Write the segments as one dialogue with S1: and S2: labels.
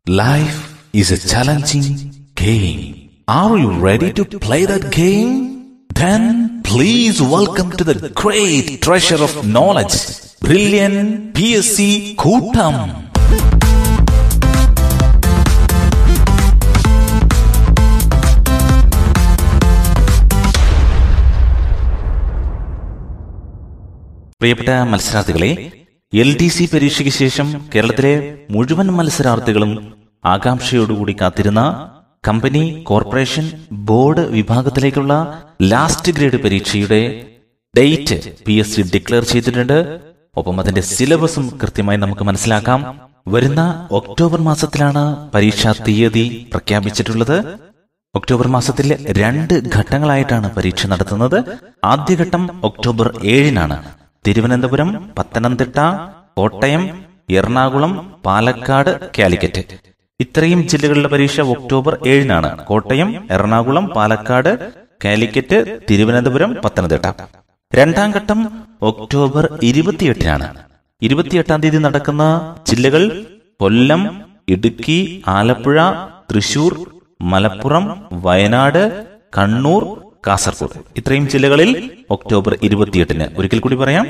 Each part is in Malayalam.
S1: Life is a challenging game. Are you ready to play that game? Then please welcome to the great treasure of knowledge, Brilliant PSC Kootam. പ്രിയപ്പെട്ട മത്സരാർത്ഥികളെ, LDC പരീക്ഷയ്ക്ക് ശേഷം കേരളത്തിലെ മുഴുവൻ മത്സരാർത്ഥികളും ആകാംക്ഷയോടുകൂടി കാത്തിരുന്ന കമ്പനി, കോർപ്പറേഷൻ, ബോർഡ് വിഭാഗത്തിലേക്കുള്ള ലാസ്റ്റ് ഗ്രേഡ് പരീക്ഷയുടെ ഡേറ്റ് PSC ഡിക്ലെയർ ചെയ്തിട്ടുണ്ട്. ഒപ്പം അതിന്റെ സിലബസും കൃത്യമായി നമുക്ക് മനസ്സിലാക്കാം. വരുന്ന ഒക്ടോബർ മാസത്തിലാണ് പരീക്ഷാ തീയതി പ്രഖ്യാപിച്ചിട്ടുള്ളത്. ഒക്ടോബർ മാസത്തിൽ 2 ഘട്ടങ്ങളായിട്ടാണ് പരീക്ഷ നടത്തുന്നത്. ആദ്യഘട്ടം ഒക്ടോബർ 7-നാണ്. തിരുവനന്തപുരം, പത്തനംതിട്ട, കോട്ടയം, എറണാകുളം, പാലക്കാട്, കാലിക്കറ്റ് ഇത്രയും ജില്ലകളിലെ പരീക്ഷ ഒക്ടോബർ 7-നാണ്. കോട്ടയം, എറണാകുളം, പാലക്കാട്, കാലിക്കറ്റ്, തിരുവനന്തപുരം, പത്തനംതിട്ട. രണ്ടാം ഘട്ടം ഒക്ടോബർ 28-നാണ്. 28-ാം തീയതി നടക്കുന്ന ജില്ലകൾ കൊല്ലം, ഇടുക്കി, ആലപ്പുഴ, തൃശൂർ, മലപ്പുറം, വയനാട്, കണ്ണൂർ, കാസർഗോഡ് ഇത്രയും ജില്ലകളിൽ ഒക്ടോബർ 28-ന്. ഒരിക്കൽ കൂടി പറയാം: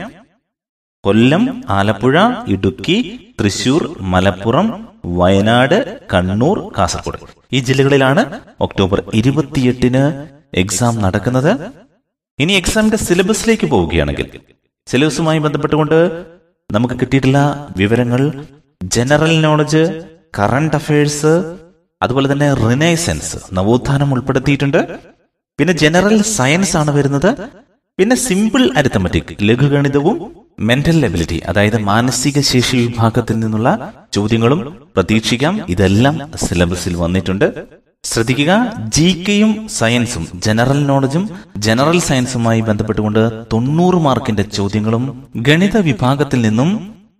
S1: കൊല്ലം, ആലപ്പുഴ, ഇടുക്കി, തൃശൂർ, മലപ്പുറം, വയനാട്, കണ്ണൂർ, കാസർഗോഡ് ഈ ജില്ലകളിലാണ് ഒക്ടോബർ 28-ന് എക്സാം നടക്കുന്നത്. ഇനി എക്സാമിന്റെ സിലബസിലേക്ക് പോവുകയാണെങ്കിൽ, സിലബസുമായി ബന്ധപ്പെട്ടുകൊണ്ട് നമുക്ക് കിട്ടിയിട്ടുള്ള വിവരങ്ങൾ ജനറൽ നോളജ്, കറണ്ട് അഫയേഴ്സ്, അതുപോലെ തന്നെ റിനൈസൻസ്, നവോത്ഥാനം ഉൾപ്പെടുത്തിയിട്ടുണ്ട്. പിന്നെ ജനറൽ സയൻസ് ആണ് വരുന്നത്. പിന്നെ സിമ്പിൾ അരിത്തമെറ്റിക്, ലഘുഗണിതവും മെന്റൽ എബിലിറ്റി, അതായത് മാനസിക ശേഷി വിഭാഗത്തിൽ നിന്നുള്ള ചോദ്യങ്ങളും പ്രതീക്ഷിക്കാം. ഇതെല്ലാം സിലബസിൽ വന്നിട്ടുണ്ട്. ശ്രദ്ധിക്കുക, GKയും സയൻസും, ജനറൽ നോളജും ജനറൽ സയൻസുമായി ബന്ധപ്പെട്ടുകൊണ്ട് 90 മാർക്കിന്റെ ചോദ്യങ്ങളും ഗണിത വിഭാഗത്തിൽ നിന്നും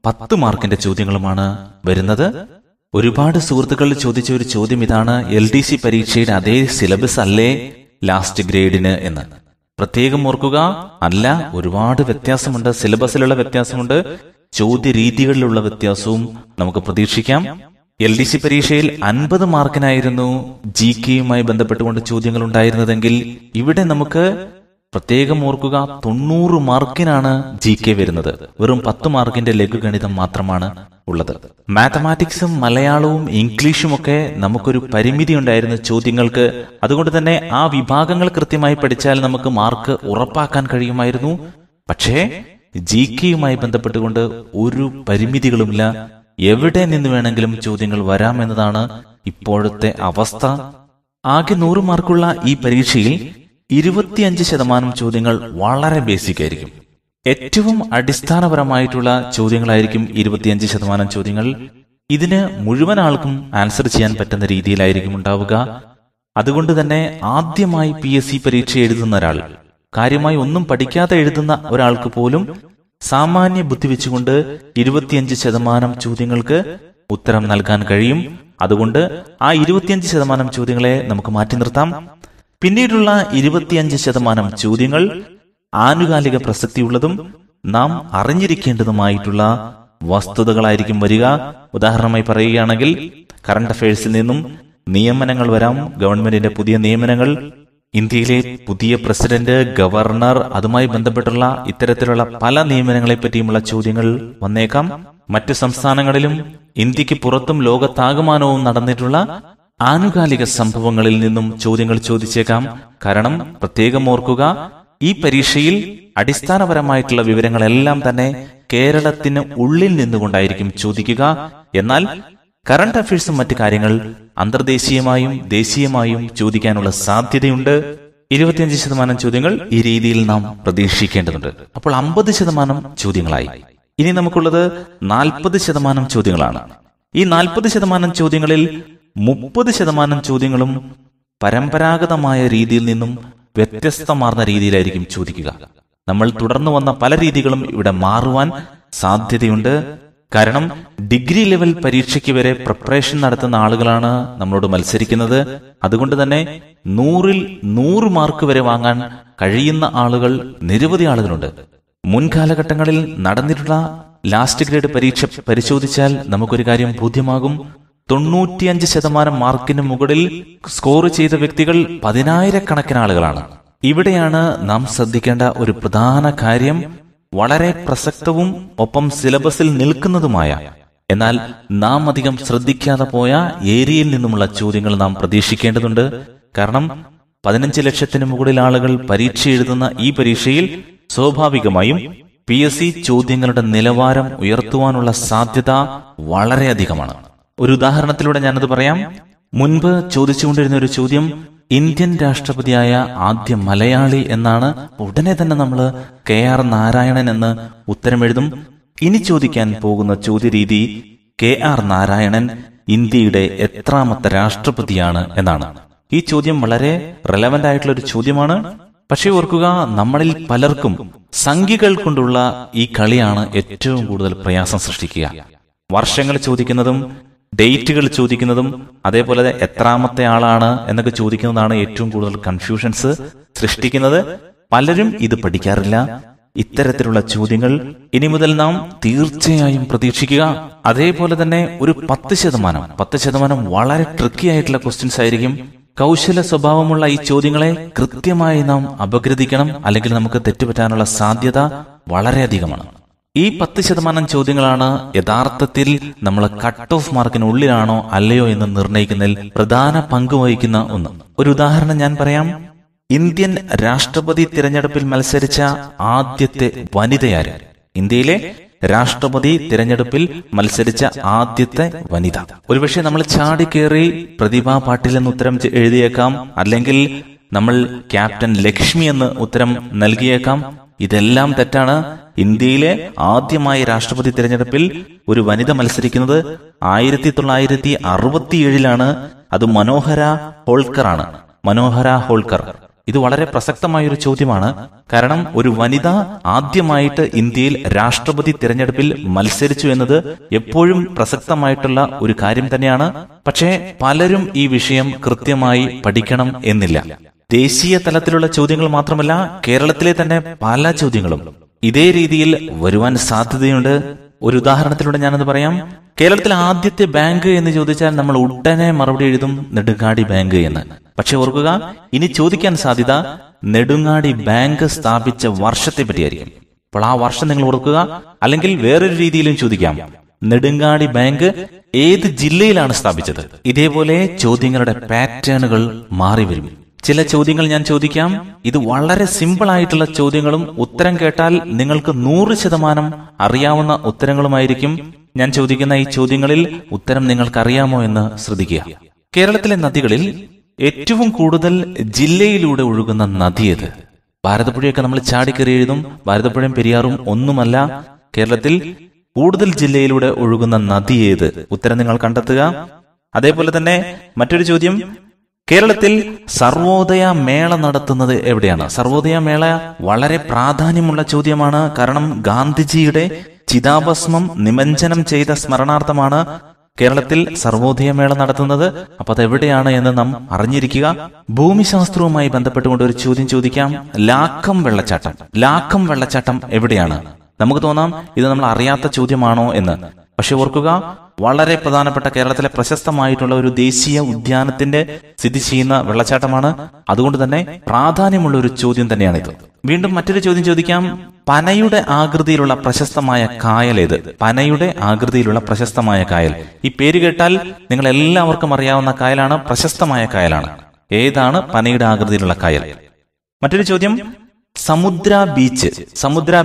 S1: 10 മാർക്കിന്റെ ചോദ്യങ്ങളുമാണ് വരുന്നത്. ഒരുപാട് സുഹൃത്തുക്കൾ ചോദിച്ച ഒരു ചോദ്യം ഇതാണ്: LDC പരീക്ഷയുടെ അതേ സിലബസ് അല്ലേ ലാസ്റ്റ് ഗ്രേഡിന് എന്ന്. പ്രത്യേകം ഓർക്കുക, അല്ല, ഒരുപാട് വ്യത്യാസമുണ്ട്. സിലബസിലുള്ള വ്യത്യാസമുണ്ട്, ചോദ്യ രീതികളിലുള്ള വ്യത്യാസവും നമുക്ക് പ്രതീക്ഷിക്കാം. LDC പരീക്ഷയിൽ 50 മാർക്കിനായിരുന്നു GKയുമായി ബന്ധപ്പെട്ടുകൊണ്ട് ചോദ്യങ്ങൾ ഉണ്ടായിരുന്നതെങ്കിൽ ഇവിടെ നമുക്ക് പ്രത്യേകം ഓർക്കുക 90 മാർക്കിനാണ് GK വരുന്നത്. വെറും 10 മാർക്കിന്റെ ലഘുഗണിതം മാത്രമാണ് ഉള്ളത്. മാത്തമാറ്റിക്സും മലയാളവും ഇംഗ്ലീഷും ഒക്കെ നമുക്കൊരു പരിമിതി ഉണ്ടായിരുന്ന ചോദ്യങ്ങൾക്ക്. അതുകൊണ്ട് തന്നെ ആ വിഭാഗങ്ങൾ കൃത്യമായി പഠിച്ചാൽ നമുക്ക് മാർക്ക് ഉറപ്പാക്കാൻ കഴിയുമായിരുന്നു. പക്ഷേ GKയുമായി ബന്ധപ്പെട്ടുകൊണ്ട് ഒരു പരിമിതികളുമില്ല. എവിടെ നിന്ന് വേണമെങ്കിലും ചോദ്യങ്ങൾ വരാമെന്നതാണ് ഇപ്പോഴത്തെ അവസ്ഥ. ആകെ 100 മാർക്കുള്ള ഈ പരീക്ഷയിൽ 25% ചോദ്യങ്ങൾ വളരെ ബേസിക് ആയിരിക്കും. ഏറ്റവും അടിസ്ഥാനപരമായിട്ടുള്ള ചോദ്യങ്ങളായിരിക്കും 25% ചോദ്യങ്ങൾ. ഇതിന് മുഴുവൻ ആൾക്കും ആൻസർ ചെയ്യാൻ പറ്റുന്ന രീതിയിലായിരിക്കും ഉണ്ടാവുക. അതുകൊണ്ട് തന്നെ ആദ്യമായി PSC പരീക്ഷ എഴുതുന്ന ഒരാൾ, കാര്യമായി ഒന്നും പഠിക്കാതെ എഴുതുന്ന ഒരാൾക്ക് പോലും സാമാന്യ ബുദ്ധി വെച്ചുകൊണ്ട് 25% ചോദ്യങ്ങൾക്ക് ഉത്തരം നൽകാൻ കഴിയും. അതുകൊണ്ട് ആ 25% ചോദ്യങ്ങളെ നമുക്ക് മാറ്റി നിർത്താം. പിന്നീടുള്ള 25% ചോദ്യങ്ങൾ ആനുകാലിക പ്രസക്തിയുള്ളതും നാം അറിഞ്ഞിരിക്കേണ്ടതുമായിട്ടുള്ള വസ്തുതകളായിരിക്കും വരിക. ഉദാഹരണമായി പറയുകയാണെങ്കിൽ, കറണ്ട് അഫയേഴ്സിൽ നിന്നും നിയമനങ്ങൾ വരാം. ഗവൺമെന്റിന്റെ പുതിയ നിയമനങ്ങൾ, ഇന്ത്യയിലെ പുതിയ പ്രസിഡന്റ്, ഗവർണർ, അതുമായി ബന്ധപ്പെട്ടുള്ള ഇത്തരത്തിലുള്ള പല നിയമനങ്ങളെ പറ്റിയുമുള്ള ചോദ്യങ്ങൾ വന്നേക്കാം. മറ്റു സംസ്ഥാനങ്ങളിലും ഇന്ത്യക്ക് പുറത്തും ലോകത്താകമാനവും നടന്നിട്ടുള്ള ആനുകാലിക സംഭവങ്ങളിൽ നിന്നും ചോദ്യങ്ങൾ ചോദിച്ചേക്കാം. കാരണം പ്രത്യേകം ഓർക്കുക, ഈ പരീക്ഷയിൽ അടിസ്ഥാനപരമായിട്ടുള്ള വിവരങ്ങളെല്ലാം തന്നെ കേരളത്തിന് ഉള്ളിൽ നിന്നുകൊണ്ടായിരിക്കും ചോദിക്കുക. എന്നാൽ കറണ്ട് അഫയേഴ്സും മറ്റു കാര്യങ്ങൾ അന്തർദേശീയമായും ദേശീയമായും ചോദിക്കാനുള്ള സാധ്യതയുണ്ട്. 25% ചോദ്യങ്ങൾ ഈ രീതിയിൽ നാം പ്രതീക്ഷിക്കേണ്ടതുണ്ട്. അപ്പോൾ 50% ചോദ്യങ്ങളായി. ഇനി നമുക്കുള്ളത് 40% ചോദ്യങ്ങളാണ്. ഈ 40% ചോദ്യങ്ങളിൽ 30% ചോദ്യങ്ങളും പരമ്പരാഗതമായ രീതിയിൽ നിന്നും വ്യത്യസ്തമാർന്ന രീതിയിലായിരിക്കും ചോദിക്കുക. നമ്മൾ തുടർന്നു വന്ന പല രീതികളും ഇവിടെ മാറുവാൻ സാധ്യതയുണ്ട്. കാരണം ഡിഗ്രി ലെവൽ പരീക്ഷയ്ക്ക് വരെ പ്രിപ്പറേഷൻ നടത്തുന്ന ആളുകളാണ് നമ്മളോട് മത്സരിക്കുന്നത്. അതുകൊണ്ട് തന്നെ 100-ൽ 100 മാർക്ക് വരെ വാങ്ങാൻ കഴിയുന്ന ആളുകൾ നിരവധി ആളുകളുണ്ട്. മുൻകാലഘട്ടങ്ങളിൽ നടന്നിട്ടുള്ള ലാസ്റ്റ് ഗ്രേഡ് പരീക്ഷ പരിശോധിച്ചാൽ നമുക്കൊരു കാര്യം ബോധ്യമാകും. 95% മാർക്കിന് മുകളിൽ സ്കോർ ചെയ്ത വ്യക്തികൾ 10,000-കണക്കിന് ആളുകളാണ്. ഇവിടെയാണ് നാം ശ്രദ്ധിക്കേണ്ട ഒരു പ്രധാന കാര്യം. വളരെ പ്രസക്തവും ഒപ്പം സിലബസിൽ നിൽക്കുന്നതുമായ, എന്നാൽ നാം അധികം ശ്രദ്ധിക്കാതെ പോയ ഏരിയയിൽ നിന്നുമുള്ള ചോദ്യങ്ങൾ നാം പ്രതീക്ഷിക്കേണ്ടതുണ്ട്. കാരണം 15 ലക്ഷത്തിന് മുകളിൽ ആളുകൾ പരീക്ഷ എഴുതുന്ന ഈ പരീക്ഷയിൽ സ്വാഭാവികമായും PSC ചോദ്യങ്ങളുടെ നിലവാരം ഉയർത്തുവാനുള്ള സാധ്യത വളരെയധികമാണ്. ഒരു ഉദാഹരണത്തിലൂടെ ഞാനത് പറയാം. മുൻപ് ചോദിച്ചുകൊണ്ടിരുന്ന ഒരു ചോദ്യം ഇന്ത്യൻ രാഷ്ട്രപതിയായ ആദ്യ മലയാളി എന്നാണ്. ഉടനെ തന്നെ നമ്മൾ KR നാരായണൻ എന്ന് ഉത്തരം എഴുതും. ഇനി ചോദിക്കാൻ പോകുന്ന ചോദ്യരീതി KR നാരായണൻ ഇന്ത്യയുടെ എത്രാമത്തെ രാഷ്ട്രപതിയാണ് എന്നാണ്. ഈ ചോദ്യം വളരെ റെലവന്റ് ആയിട്ടുള്ള ഒരു ചോദ്യമാണ്. പക്ഷേ ഓർക്കുക, നമ്മളിൽ പലർക്കും സംഖ്യകൾ കൊണ്ടുള്ള ഈ കളിയാണ് ഏറ്റവും കൂടുതൽ പ്രയാസം സൃഷ്ടിക്കുക. വർഷങ്ങൾ ചോദിക്കുന്നതും ഡേറ്റുകൾ ചോദിക്കുന്നതും അതേപോലെ എത്രാമത്തെ ആളാണ് എന്നൊക്കെ ചോദിക്കുന്നതാണ് ഏറ്റവും കൂടുതൽ കൺഫ്യൂഷൻസ് സൃഷ്ടിക്കുന്നത്. പലരും ഇത് പഠിക്കാറില്ല. ഇത്തരത്തിലുള്ള ചോദ്യങ്ങൾ ഇനി മുതൽ നാം തീർച്ചയായും പ്രതീക്ഷിക്കുക. അതേപോലെ തന്നെ ഒരു 10% വളരെ ട്രിക്കി ആയിട്ടുള്ള ക്വസ്റ്റ്യൻസ് ആയിരിക്കും. കൗശല സ്വഭാവമുള്ള ഈ ചോദ്യങ്ങളെ കൃത്യമായി നാം അപഗ്രഥിക്കണം, അല്ലെങ്കിൽ നമുക്ക് തെറ്റുപറ്റാനുള്ള സാധ്യത വളരെയധികമാണ്. ഈ 10% ചോദ്യങ്ങളാണ് യഥാർത്ഥത്തിൽ നമ്മൾ കട്ട് ഓഫ് മാർക്കിനുള്ളിലാണോ അല്ലയോ എന്ന് നിർണ്ണയിക്കുന്നതിൽ പ്രധാന പങ്ക് വഹിക്കുന്ന ഒന്ന്. ഒരു ഉദാഹരണം ഞാൻ പറയാം. ഇന്ത്യൻ രാഷ്ട്രപതി തിരഞ്ഞെടുപ്പിൽ മത്സരിച്ച ആദ്യത്തെ വനിതയാര്? ഇന്ത്യയിലെ രാഷ്ട്രപതി തിരഞ്ഞെടുപ്പിൽ മത്സരിച്ച ആദ്യത്തെ വനിത. ഒരുപക്ഷെ നമ്മൾ ചാടിക്കേറി പ്രതിഭ പാട്ടീൽ എന്ന് ഉത്തരം എഴുതിയേക്കാം, അല്ലെങ്കിൽ നമ്മൾ ക്യാപ്റ്റൻ ലക്ഷ്മി എന്ന് ഉത്തരം നൽകിയേക്കാം. ഇതെല്ലാം തെറ്റാണ്. ഇന്ത്യയിലെ ആദ്യമായി രാഷ്ട്രപതി തിരഞ്ഞെടുപ്പിൽ ഒരു വനിത മത്സരിക്കുന്നത് 1967 അത് മനോഹര ഹോൾക്കർ ആണ്. മനോഹര ഹോൾക്കർ. ഇത് വളരെ പ്രസക്തമായൊരു ചോദ്യമാണ്. കാരണം ഒരു വനിത ആദ്യമായിട്ട് ഇന്ത്യയിൽ രാഷ്ട്രപതി തിരഞ്ഞെടുപ്പിൽ മത്സരിച്ചു എന്നത് എപ്പോഴും പ്രസക്തമായിട്ടുള്ള ഒരു കാര്യം തന്നെയാണ്. പക്ഷേ പലരും ഈ വിഷയം കൃത്യമായി പഠിക്കണം എന്നില്ല. ദേശീയ തലത്തിലുള്ള ചോദ്യങ്ങൾ മാത്രമല്ല, കേരളത്തിലെ തന്നെ പല ചോദ്യങ്ങളും ഇതേ രീതിയിൽ വരുവാൻ സാധ്യതയുണ്ട്. ഒരു ഉദാഹരണത്തിലൂടെ ഞാനത് പറയാം. കേരളത്തിലെ ആദ്യത്തെ ബാങ്ക് എന്ന് ചോദിച്ചാൽ നമ്മൾ ഉടനെ മറുപടി എഴുതും നെടുങ്ങാടി ബാങ്ക് എന്ന്. പക്ഷെ ഓർക്കുക, ഇനി ചോദിക്കാൻ സാധ്യത നെടുങ്ങാടി ബാങ്ക് സ്ഥാപിച്ച വർഷത്തെ പറ്റിയായിരിക്കും. അപ്പോൾ ആ വർഷം നിങ്ങൾ ഓർക്കുക. അല്ലെങ്കിൽ വേറൊരു രീതിയിലും ചോദിക്കാം, നെടുങ്ങാടി ബാങ്ക് ഏത് ജില്ലയിലാണ് സ്ഥാപിച്ചത്? ഇതേപോലെ ചോദ്യങ്ങളുടെ പാറ്റേണുകൾ മാറി വരും. ചില ചോദ്യങ്ങൾ ഞാൻ ചോദിക്കാം. ഇത് വളരെ സിമ്പിൾ ആയിട്ടുള്ള ചോദ്യങ്ങളും ഉത്തരം കേട്ടാൽ നിങ്ങൾക്ക് 100% അറിയാവുന്ന ഉത്തരങ്ങളുമായിരിക്കും. ഞാൻ ചോദിക്കുന്ന ഈ ചോദ്യങ്ങളിൽ ഉത്തരം നിങ്ങൾക്കറിയാമോ എന്ന് ശ്രദ്ധിക്കുക. കേരളത്തിലെ നദികളിൽ ഏറ്റവും കൂടുതൽ ജില്ലയിലൂടെ ഒഴുകുന്ന നദി ഏത്? ഭാരതപ്പുഴയൊക്കെ നമ്മൾ ചാടിക്കറി എഴുതും. ഭാരതപ്പുഴയും പെരിയാറും ഒന്നുമല്ല. കേരളത്തിൽ കൂടുതൽ ജില്ലയിലൂടെ ഒഴുകുന്ന നദി ഏത്? ഉത്തരം നിങ്ങൾ കണ്ടെത്തുക. അതേപോലെ തന്നെ മറ്റൊരു ചോദ്യം, കേരളത്തിൽ സർവോദയ മേള നടത്തുന്നത് എവിടെയാണ്? സർവോദയ മേള വളരെ പ്രാധാന്യമുള്ള ചോദ്യമാണ്. കാരണം ഗാന്ധിജിയുടെ ചിതാഭസ്മം നിമഞ്ജനം ചെയ്ത സ്മരണാർത്ഥമാണ് കേരളത്തിൽ സർവോദയ മേള നടത്തുന്നത്. അപ്പൊ അതെവിടെയാണ് എന്ന് നാം അറിഞ്ഞിരിക്കുക. ഭൂമിശാസ്ത്രവുമായി ബന്ധപ്പെട്ടുകൊണ്ട് ഒരു ചോദ്യം ചോദിക്കാം. ലാക്കം വെള്ളച്ചാട്ടം എവിടെയാണ്? നമുക്ക് തോന്നാം ഇത് നമ്മൾ അറിയാത്ത ചോദ്യമാണോ എന്ന്. പക്ഷെ ഓർക്കുക, വളരെ പ്രധാനപ്പെട്ട കേരളത്തിലെ പ്രശസ്തമായിട്ടുള്ള ഒരു ദേശീയ ഉദ്യാനത്തിന്റെ സ്ഥിതി ചെയ്യുന്ന വെള്ളച്ചാട്ടമാണ്. അതുകൊണ്ട് തന്നെ പ്രാധാന്യമുള്ള ഒരു ചോദ്യം തന്നെയാണിത്. വീണ്ടും മറ്റൊരു ചോദ്യം ചോദിക്കാം. പനയുടെ ആകൃതിയിലുള്ള പ്രശസ്തമായ കായൽ ഏത്? പനയുടെ ആകൃതിയിലുള്ള പ്രശസ്തമായ കായൽ. ഈ പേര് കേട്ടാൽ നിങ്ങൾ എല്ലാവർക്കും അറിയാവുന്ന കായലാണ്, പ്രശസ്തമായ കായലാണ്. ഏതാണ് പനയുടെ ആകൃതിയിലുള്ള കായൽ? മറ്റൊരു ചോദ്യം, സമുദ്ര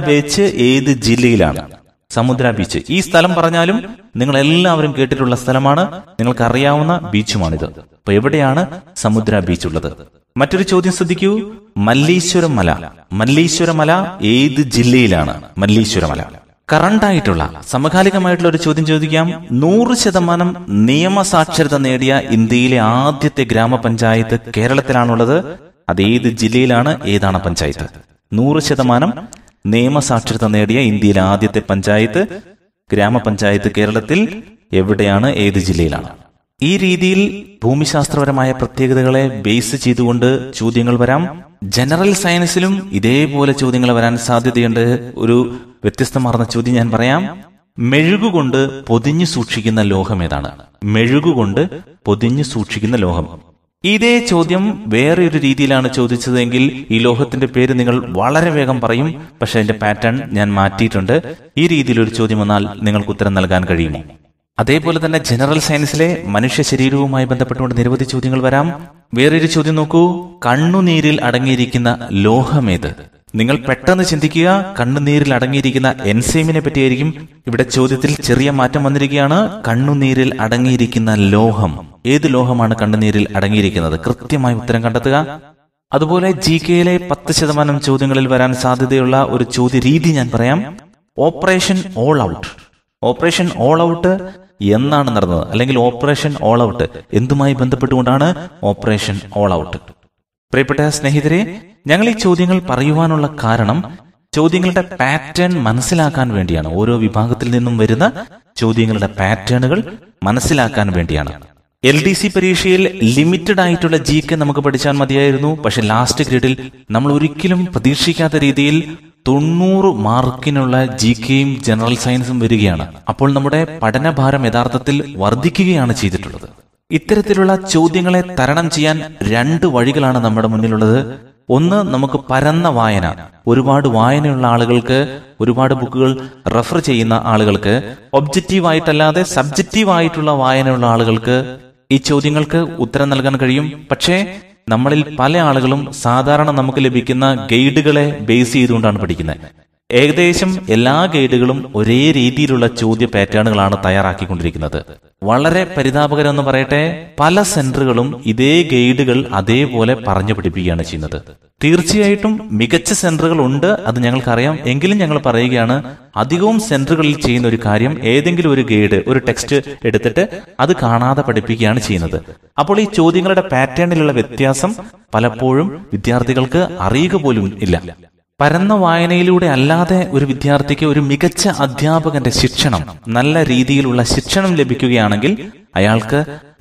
S1: ബീച്ച് ഏത് ജില്ലയിലാണ്? സമുദ്ര ബീച്ച്. ഈ സ്ഥലം പറഞ്ഞാലും നിങ്ങൾ എല്ലാവരും കേട്ടിട്ടുള്ള സ്ഥലമാണ്, നിങ്ങൾക്ക് അറിയാവുന്ന ബീച്ചുമാണിത്. അപ്പൊ എവിടെയാണ് സമുദ്ര ബീച്ച് ഉള്ളത്? മറ്റൊരു ചോദ്യം ശ്രദ്ധിക്കൂ. മല്ലീശ്വര മല ഏത് ജില്ലയിലാണ്? മല്ലീശ്വര മല. കറണ്ടായിട്ടുള്ള സമകാലികമായിട്ടുള്ള ഒരു ചോദ്യം ചോദിക്കാം. 100% നിയമസാക്ഷരത നേടിയ ഇന്ത്യയിലെ ആദ്യത്തെ ഗ്രാമപഞ്ചായത്ത് കേരളത്തിലാണുള്ളത്. അത് ഏത് ജില്ലയിലാണ്? ഏതാണ് പഞ്ചായത്ത്? 100% നിയമസാക്ഷരത നേടിയ ഇന്ത്യയിലെ ആദ്യത്തെ ഗ്രാമപഞ്ചായത്ത് കേരളത്തിൽ എവിടെയാണ്? ഏത് ജില്ലയിലാണ്? ഈ രീതിയിൽ ഭൂമിശാസ്ത്രപരമായ പ്രത്യേകതകളെ ബേസ് ചെയ്തുകൊണ്ട് ചോദ്യങ്ങൾ വരാം. ജനറൽ സയൻസിലും ഇതേപോലെ ചോദ്യങ്ങൾ വരാൻ സാധ്യതയുണ്ട്. ഒരു വ്യത്യസ്തമാർന്ന ചോദ്യം ഞാൻ പറയാം. മെഴുകുകൊണ്ട് പൊതിഞ്ഞു സൂക്ഷിക്കുന്ന ലോഹം ഏതാണ്? മെഴുകുകൊണ്ട് പൊതിഞ്ഞു സൂക്ഷിക്കുന്ന ലോഹം. ഇതേ ചോദ്യം വേറെ ഒരു രീതിയിലാണ് ചോദിച്ചതെങ്കിൽ ഈ ലോഹത്തിന്റെ പേര് നിങ്ങൾ വളരെ വേഗം പറയും. പക്ഷെ അതിന്റെ പാറ്റേൺ ഞാൻ മാറ്റിയിട്ടുണ്ട്. ഈ രീതിയിലൊരു ചോദ്യം വന്നാൽ നിങ്ങൾക്ക് ഉത്തരം നൽകാൻ കഴിയുമോ? അതേപോലെ തന്നെ ജനറൽ സയൻസിലെ മനുഷ്യ ശരീരവുമായി ബന്ധപ്പെട്ടുകൊണ്ട് നിരവധി ചോദ്യങ്ങൾ വരാം. വേറൊരു ചോദ്യം നോക്കൂ. കണ്ണുനീരിൽ അടങ്ങിയിരിക്കുന്ന ലോഹമേത്? നിങ്ങൾ പെട്ടെന്ന് ചിന്തിക്കുക, കണ്ണുനീരിൽ അടങ്ങിയിരിക്കുന്ന എൻസൈമിനെ പറ്റിയായിരിക്കും. ഇവിടെ ചോദ്യത്തിൽ ചെറിയ മാറ്റം വന്നിരിക്കുകയാണ്. കണ്ണുനീരിൽ അടങ്ങിയിരിക്കുന്ന ലോഹം, ഏത് ലോഹമാണ് കണ്ണുനീരിൽ അടങ്ങിയിരിക്കുന്നത്? കൃത്യമായി ഉത്തരം കണ്ടെത്തുക. അതുപോലെ GK-യിലെ 10% ചോദ്യങ്ങളിൽ വരാൻ സാധ്യതയുള്ള ഒരു ചോദ്യ രീതി ഞാൻ പറയാം. Operation all out. Operation all out എന്നാണ് നടന്നത്? അല്ലെങ്കിൽ ഓപ്പറേഷൻ ഓൾ ഔട്ട് എന്തുമായി ബന്ധപ്പെട്ടുകൊണ്ടാണ് ഓപ്പറേഷൻ ഓൾ ഔട്ട്? പ്രിയപ്പെട്ട സ്നേഹിതരെ, ഞങ്ങൾ ഈ ചോദ്യങ്ങൾ പറയുവാനുള്ള കാരണം ചോദ്യങ്ങളുടെ പാറ്റേൺ മനസ്സിലാക്കാൻ വേണ്ടിയാണ്. ഓരോ വിഭാഗത്തിൽ നിന്നും വരുന്ന ചോദ്യങ്ങളുടെ പാറ്റേണുകൾ മനസ്സിലാക്കാൻ വേണ്ടിയാണ്. LDC പരീക്ഷയിൽ ലിമിറ്റഡ് ആയിട്ടുള്ള GK നമുക്ക് പഠിച്ചാൽ മതിയായിരുന്നു. പക്ഷെ ലാസ്റ്റ് ഗ്രേഡിൽ നമ്മൾ ഒരിക്കലും പ്രതീക്ഷിക്കാത്ത രീതിയിൽ 90 മാർക്കിനുള്ള GKയും ജനറൽ സയൻസും വരികയാണ്. അപ്പോൾ നമ്മുടെ പഠനഭാരം യഥാർത്ഥത്തിൽ വർദ്ധിക്കുകയാണ് ചെയ്തിട്ടുള്ളത്. ഇത്തരത്തിലുള്ള ചോദ്യങ്ങളെ തരണം ചെയ്യാൻ 2 വഴികളാണ് നമ്മുടെ മുന്നിലുള്ളത്. ഒന്ന്, നമുക്ക് പരന്ന വായന. ഒരുപാട് വായനയുള്ള ആളുകൾക്ക്, ഒരുപാട് ബുക്കുകൾ റെഫർ ചെയ്യുന്ന ആളുകൾക്ക്, ഒബ്ജക്റ്റീവായിട്ടല്ലാതെ സബ്ജക്റ്റീവായിട്ടുള്ള വായനയുള്ള ആളുകൾക്ക് ഈ ചോദ്യങ്ങൾക്ക് ഉത്തരം നൽകാൻ കഴിയും. പക്ഷേ നമ്മളിൽ പല ആളുകളും സാധാരണ നമുക്ക് ലഭിക്കുന്ന ഗൈഡുകളെ ബേസ് ചെയ്തുകൊണ്ടാണ് പഠിക്കുന്നത്. ഏകദേശം എല്ലാ ഗൈഡുകളും ഒരേ രീതിയിലുള്ള ചോദ്യ പാറ്റേണുകളാണ് തയ്യാറാക്കിക്കൊണ്ടിരിക്കുന്നത്. വളരെ പരിതാപകരം എന്ന് പറയട്ടെ, പല സെന്ററുകളും ഇതേ ഗൈഡുകൾ അതേപോലെ പറഞ്ഞു പഠിപ്പിക്കുകയാണ് ചെയ്യുന്നത്. തീർച്ചയായിട്ടും മികച്ച സെന്ററുകൾ ഉണ്ട്, അത് ഞങ്ങൾക്കറിയാം. എങ്കിലും ഞങ്ങൾ പറയുകയാണ്, അധികവും സെന്ററുകളിൽ ചെയ്യുന്ന ഒരു കാര്യം, ഏതെങ്കിലും ഒരു ഗൈഡ്, ഒരു ടെക്സ്റ്റ് എടുത്തിട്ട് അത് കാണാതെ പഠിപ്പിക്കുകയാണ് ചെയ്യുന്നത്. അപ്പോൾ ഈ ചോദ്യങ്ങളുടെ പാറ്റേണിലുള്ള വ്യത്യാസം പലപ്പോഴും വിദ്യാർത്ഥികൾക്ക് അറിയുക പോലും ഇല്ല. പരന്ന വായനയിലൂടെ അല്ലാതെ ഒരു വിദ്യാർത്ഥിക്ക് ഒരു മികച്ച അധ്യാപകന്റെ ശിക്ഷണം, നല്ല രീതിയിലുള്ള ശിക്ഷണം ലഭിക്കുകയാണെങ്കിൽ അയാൾക്ക്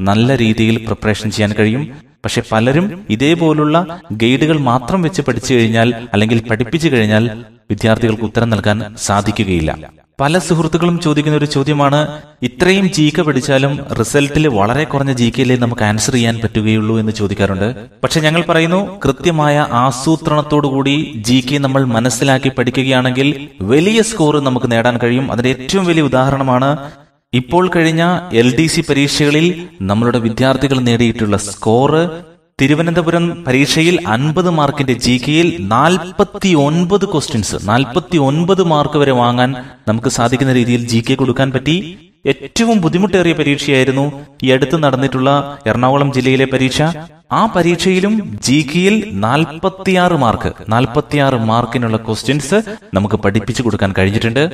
S1: നല്ല രീതിയിൽ പ്രിപ്പറേഷൻ ചെയ്യാൻ കഴിയും. പക്ഷെ പലരും ഇതേപോലുള്ള ഗൈഡുകൾ മാത്രം വെച്ച് പഠിച്ചു കഴിഞ്ഞാൽ, അല്ലെങ്കിൽ പഠിപ്പിച്ചു കഴിഞ്ഞാൽ വിദ്യാർത്ഥികൾക്ക് ഉത്തരം നൽകാൻ സാധിക്കുകയില്ല. പല സുഹൃത്തുക്കളും ചോദിക്കുന്ന ഒരു ചോദ്യമാണ്, ഇത്രയും GK പഠിച്ചാലും റിസൾട്ടിൽ വളരെ കുറഞ്ഞ GKയിലേ നമുക്ക് ആൻസർ ചെയ്യാൻ പറ്റുകയുള്ളൂ എന്ന് ചോദിക്കാറുണ്ട്. പക്ഷെ ഞങ്ങൾ പറയുന്നു, കൃത്യമായ ആസൂത്രണത്തോടുകൂടി GK നമ്മൾ മനസ്സിലാക്കി പഠിക്കുകയാണെങ്കിൽ വലിയ സ്കോർ നമുക്ക് നേടാൻ കഴിയും. അതിന്റെ ഏറ്റവും വലിയ ഉദാഹരണമാണ് ഇപ്പോൾ കഴിഞ്ഞ LDC പരീക്ഷകളിൽ നമ്മളുടെ വിദ്യാർത്ഥികൾ നേടിയിട്ടുള്ള സ്കോർ. തിരുവനന്തപുരം പരീക്ഷയിൽ 50 മാർക്കിന്റെ GKയിൽ 49 ക്വസ്റ്റ്യൻസ്, 49 മാർക്ക് വരെ വാങ്ങാൻ നമുക്ക് സാധിക്കുന്ന രീതിയിൽ GK കൊടുക്കാൻ പറ്റി. ഏറ്റവും ബുദ്ധിമുട്ടേറിയ പരീക്ഷയായിരുന്നു ഈ അടുത്ത് നടന്നിട്ടുള്ള എറണാകുളം ജില്ലയിലെ പരീക്ഷ. ആ പരീക്ഷയിലും GKയിൽ 46 മാർക്കിനുള്ള ക്വസ്റ്റ്യൻസ് നമുക്ക് പഠിപ്പിച്ചു കൊടുക്കാൻ കഴിഞ്ഞിട്ടുണ്ട്.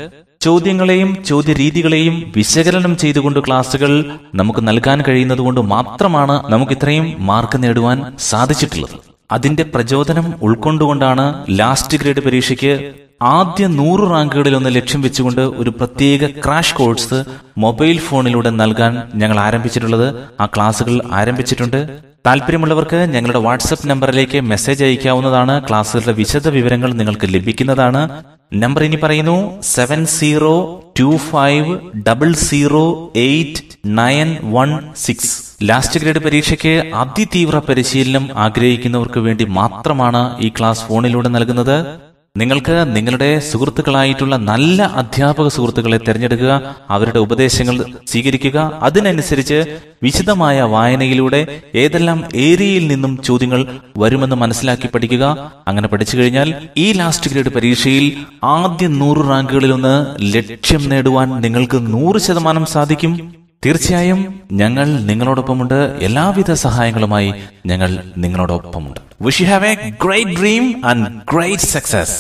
S1: ചോദ്യങ്ങളെയും ചോദ്യരീതികളെയും വിശകലനം ചെയ്തുകൊണ്ട് ക്ലാസുകൾ നമുക്ക് നൽകാൻ കഴിയുന്നത് കൊണ്ട് മാത്രമാണ് നമുക്ക് ഇത്രയും മാർക്ക് നേടുവാൻ സാധിച്ചിട്ടുള്ളത്. അതിന്റെ പ്രചോദനം ഉൾക്കൊണ്ടുകൊണ്ടാണ് ലാസ്റ്റ് ഗ്രേഡ് പരീക്ഷയ്ക്ക് ആദ്യ 100 റാങ്കുകളിൽ ഒന്ന് ലക്ഷ്യം വെച്ചുകൊണ്ട് ഒരു പ്രത്യേക ക്രാഷ് കോഴ്സ് മൊബൈൽ ഫോണിലൂടെ നൽകാൻ ഞങ്ങൾ ആരംഭിച്ചിട്ടുള്ളത്. ആ ക്ലാസുകൾ ആരംഭിച്ചിട്ടുണ്ട്. താല്പര്യമുള്ളവർക്ക് ഞങ്ങളുടെ വാട്സപ്പ് നമ്പറിലേക്ക് മെസ്സേജ് അയക്കാവുന്നതാണ്. ക്ലാസുകളുടെ വിശദ വിവരങ്ങൾ നിങ്ങൾക്ക് ലഭിക്കുന്നതാണ്. നമ്പർ ഇനി പറയുന്നു, 7025008916. ലാസ്റ്റ് ഗ്രേഡ് പരീക്ഷയ്ക്ക് അതിതീവ്ര പരിശീലനം ആഗ്രഹിക്കുന്നവർക്ക് വേണ്ടി മാത്രമാണ് ഈ ക്ലാസ് ഫോണിലൂടെ നൽകുന്നത്. നിങ്ങൾക്ക് നിങ്ങളുടെ സുഹൃത്തുക്കളായിട്ടുള്ള നല്ല അധ്യാപക സുഹൃത്തുക്കളെ തിരഞ്ഞെടുക്കുക, അവരുടെ ഉപദേശങ്ങൾ സ്വീകരിക്കുക. അതിനനുസരിച്ച് വിശദമായ വായനയിലൂടെ ഏതെല്ലാം ഏരിയയിൽ നിന്നും ചോദ്യങ്ങൾ വരുമെന്ന് മനസ്സിലാക്കി പഠിക്കുക. അങ്ങനെ പഠിച്ചു കഴിഞ്ഞാൽ ഈ ലാസ്റ്റ് ഗ്രേഡ് പരീക്ഷയിൽ ആദ്യ 100 റാങ്കുകളിലൊന്ന് ലക്ഷ്യം നേടുവാൻ നിങ്ങൾക്ക് 100% സാധിക്കും. തീർച്ചയായും ഞങ്ങൾ നിങ്ങളോടൊപ്പമുണ്ട്. എല്ലാവിധ സഹായങ്ങളുമായി ഞങ്ങൾ നിങ്ങളോടൊപ്പമുണ്ട്. Wish you have a great dream and great success.